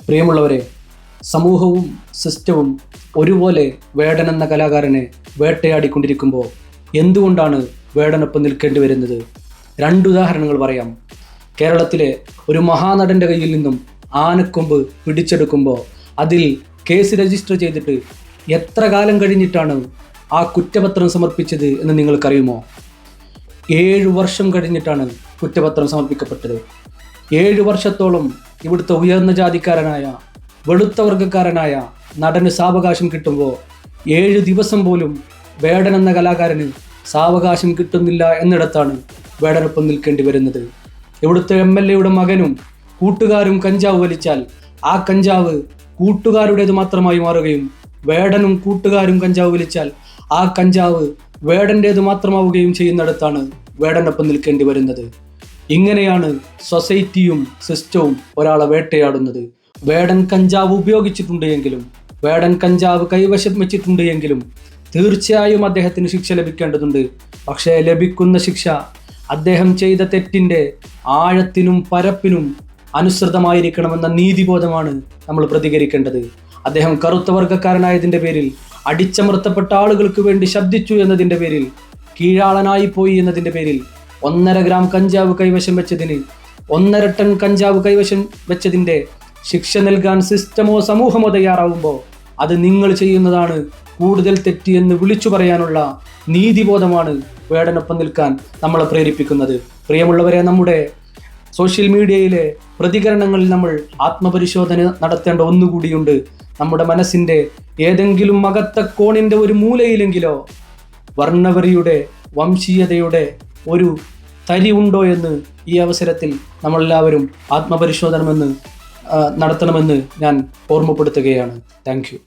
പ്രിയമുള്ളവരെ, സമൂഹവും സിസ്റ്റവും ഒരുപോലെ വേടൻ എന്ന കലാകാരനെ വേട്ടയാടിക്കൊണ്ടിരിക്കുമ്പോൾ എന്തുകൊണ്ടാണ് വേടനൊപ്പം നിൽക്കേണ്ടി വരുന്നത്? രണ്ടുദാഹരണങ്ങൾ പറയാം. കേരളത്തിലെ ഒരു മഹാനടൻ്റെ കയ്യിൽ നിന്നും ആനക്കൊമ്പ് പിടിച്ചെടുക്കുമ്പോൾ അതിൽ കേസ് രജിസ്റ്റർ ചെയ്തിട്ട് എത്ര കാലം കഴിഞ്ഞിട്ടാണ് ആ കുറ്റപത്രം സമർപ്പിച്ചത് എന്ന് നിങ്ങൾക്കറിയുമോ? 7 വർഷം കഴിഞ്ഞിട്ടാണ് കുറ്റപത്രം സമർപ്പിക്കപ്പെട്ടത്. 7 വർഷത്തോളം ഇവിടുത്തെ ഉയർന്ന ജാതിക്കാരനായ വെളുത്ത വർഗ്ഗക്കാരനായ നടന് സാവകാശം കിട്ടുമ്പോൾ 7 ദിവസം പോലും വേടൻ എന്ന കലാകാരന് സാവകാശം കിട്ടുന്നില്ല എന്നിടത്താണ് വേടനൊപ്പം നിൽക്കേണ്ടി വരുന്നത്. ഇവിടുത്തെ MLA-യുടെ മകനും കൂട്ടുകാരും കഞ്ചാവ് വലിച്ചാൽ ആ കഞ്ചാവ് കൂട്ടുകാരുടേത് മാത്രമായി മാറുകയും വേടനും കൂട്ടുകാരും കഞ്ചാവ് വലിച്ചാൽ ആ കഞ്ചാവ് വേടൻ്റേത് മാത്രമാവുകയും ചെയ്യുന്നിടത്താണ് വേടനൊപ്പം നിൽക്കേണ്ടി വരുന്നത്. ഇങ്ങനെയാണ് സൊസൈറ്റിയും സിസ്റ്റവും ഒരാളെ വേട്ടയാടുന്നത്. വേടൻ കഞ്ചാവ് ഉപയോഗിച്ചിട്ടുണ്ട് എങ്കിലും, വേടൻ കഞ്ചാവ് കൈവശം വെച്ചിട്ടുണ്ട് എങ്കിലും തീർച്ചയായും അദ്ദേഹത്തിന് ശിക്ഷ ലഭിക്കേണ്ടതുണ്ട്. പക്ഷേ ലഭിക്കുന്ന ശിക്ഷ അദ്ദേഹം ചെയ്ത തെറ്റിൻ്റെ ആഴത്തിനും പരപ്പിനും അനുസൃതമായിരിക്കണമെന്ന നീതിബോധമാണ് നമ്മൾ പ്രതികരിക്കേണ്ടത്. അദ്ദേഹം കറുത്ത വർഗ്ഗക്കാരനായതിൻ്റെ പേരിൽ, അടിച്ചമർത്തപ്പെട്ട ആളുകൾക്ക് വേണ്ടി ശബ്ദിച്ചു എന്നതിൻ്റെ പേരിൽ, കീഴാളനായി പോയി എന്നതിൻ്റെ പേരിൽ 1.5 ഗ്രാം കഞ്ചാവ് കൈവശം വെച്ചതിന് 1.5 ടൺ കഞ്ചാവ് കൈവശം വെച്ചതിൻ്റെ ശിക്ഷ നൽകാൻ സിസ്റ്റമോ സമൂഹമോ തയ്യാറാവുമ്പോൾ അത് നിങ്ങൾ ചെയ്യുന്നതാണ് കൂടുതൽ തെറ്റ് എന്ന് വിളിച്ചു പറയാനുള്ള നീതിബോധമാണ് വേടനൊപ്പം നിൽക്കാൻ നമ്മളെ പ്രേരിപ്പിക്കുന്നത്. പ്രിയമുള്ളവരെ, നമ്മുടെ സോഷ്യൽ മീഡിയയിലെ പ്രതികരണങ്ങളിൽ നമ്മൾ ആത്മപരിശോധന നടത്തേണ്ട ഒന്നുകൂടിയുണ്ട്. നമ്മുടെ മനസ്സിൻ്റെ ഏതെങ്കിലും അകത്ത കോണിൻ്റെ ഒരു മൂലയിലെങ്കിലോ വർണ്ണവെറിയുടെ, വംശീയതയുടെ ഒരു തരി ഉണ്ടോ എന്ന് ഈ അവസരത്തിൽ നമ്മളെല്ലാവരും ആത്മപരിശോധന നടത്തണമെന്ന് ഞാൻ ഓർമ്മപ്പെടുത്തുകയാണ്. Thank you.